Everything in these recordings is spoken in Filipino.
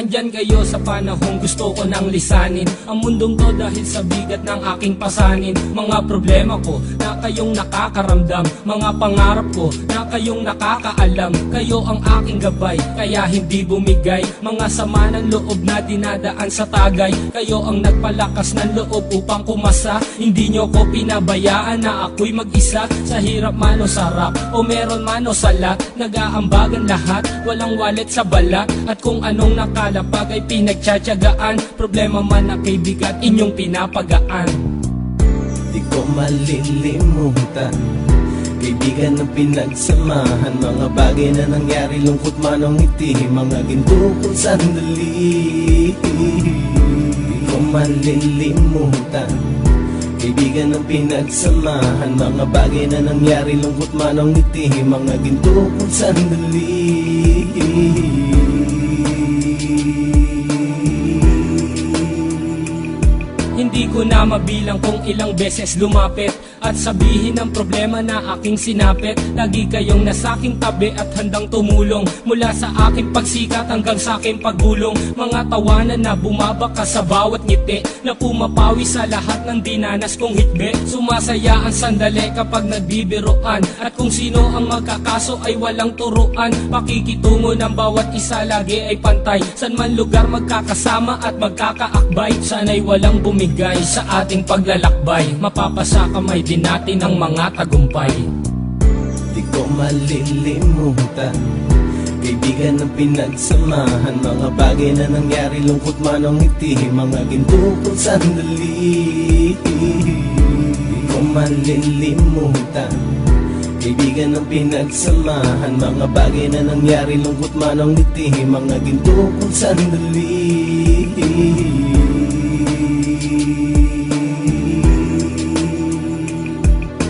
nandyan kayo sa panahong gusto ko nang lisanin ang mundong to dahil sa bigat ng aking pasanin. Mga problema ko na kayong nakakaramdam, mga pangarap ko na kayong nakakaalam. Kayo ang aking gabay, kaya hindi bumigay. Mga sama ng loob na dinadaan sa tagay, kayo ang nagpalakas ng loob upang kumasa. Hindi nyo ko pinabayaan na ako'y mag-isa. Sa hirap man o sarap, o meron man o sala, nag-aambagan lahat, walang walet sa balat. At kung anong nakalapag ay pinagtsatsagaan, problema man na kay bigat, inyong pinapagaan. Di ko malilimutan, kaibigan ng pinagsamahan, mga bagay na nangyari, lungkot man o ngiti, mga ginto kong sandali. Di ko malilimutan, kaibigan ng pinagsamahan, mga bagay na nangyari, lungkot man o ngiti, mga ginto kong sandali. Hindi ko na mabilang kung ilang beses lumapit at sabihin ang problema na aking sinapit. Lagi kayong nasa aking tabi at handang tumulong, mula sa aking pagsikat hanggang sa aking paggulong. Mga tawanan na bumabaka sa bawat ngiti, na pumapawi sa lahat ng dinanas kong hitbe. Sumasaya ang sandali kapag nagbibiroan, at kung sino ang magkakaso ay walang turuan. Pakikitungo ng bawat isa lagi ay pantay, san man lugar magkakasama at magkakaakbay. Sana'y walang bumigay sa ating paglalakbay, mapapasa kamay din natin ang mga tagumpay. Di ko malilimutan, kaibigan ng pinagsamahan, mga bagay na nangyari, lungkot man o ngiti, mga ginto kong sandali. Di ko malilimutan, kaibigan ng pinagsamahan, mga bagay na nangyari, lungkot man o ngiti, mga ginto kong sandali.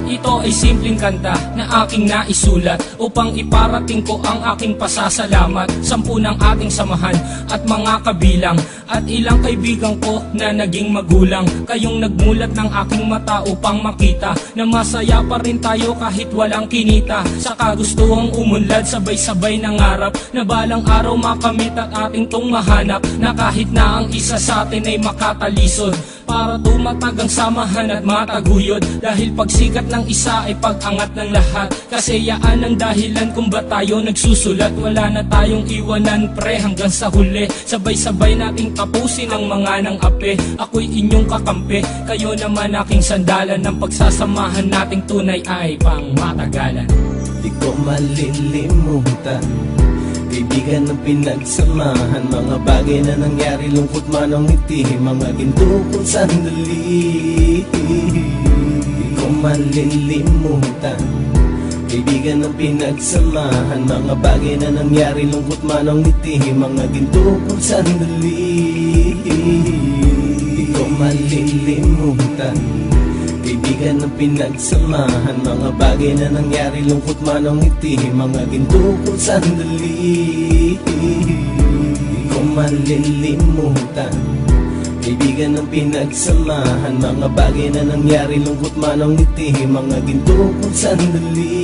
Ito ay simpleng kanta na aking naisulat upang iparating ko ang aking pasasalamat. 10 ng ating samahan at mga kabilang, at ilang kaibigan ko na naging magulang. Kayong nagmulat ng aking mata upang makita na masaya pa rin tayo kahit walang kinita. Sa kagustuhang umunlad, sabay-sabay nangarap na balang araw makamit at ating tong mahanap, na kahit na ang isa sa atin ay makatalisod, para tumatag ang samahan at mataguyod. Dahil pagsikat ng isa ay pag-angat ng lahat, kasayaan ang dahilan kung ba tayo nagsusulat. Wala na tayong iwanan pre hanggang sa huli, sabay-sabay nating tapusin ang mga nang ape. Ako'y inyong kakampi, kayo naman aking sandalan, ng pagsasamahan nating tunay ay pang matagalan. Di ko malilimutan, kaibigan ng pinagsamahan, mga bagay na nangyari, lungkot man o ngiti, mga ginto kong sandali. Di ko malilimutan, kaibigan ng pinagsamahan, mga bagay na nangyari, lungkot man o ngiti, mga ginto kong sandali. Di ko malilimutan, kaibigan ng pinagsamahan, mga bagay na nangyari, lungkot man o ngiti, mga ginto kong sandali. Di ko malilimutan, kaibigan ng pinagsamahan, mga bagay na nangyari, lungkot man o ngiti, mga ginto kong sandali.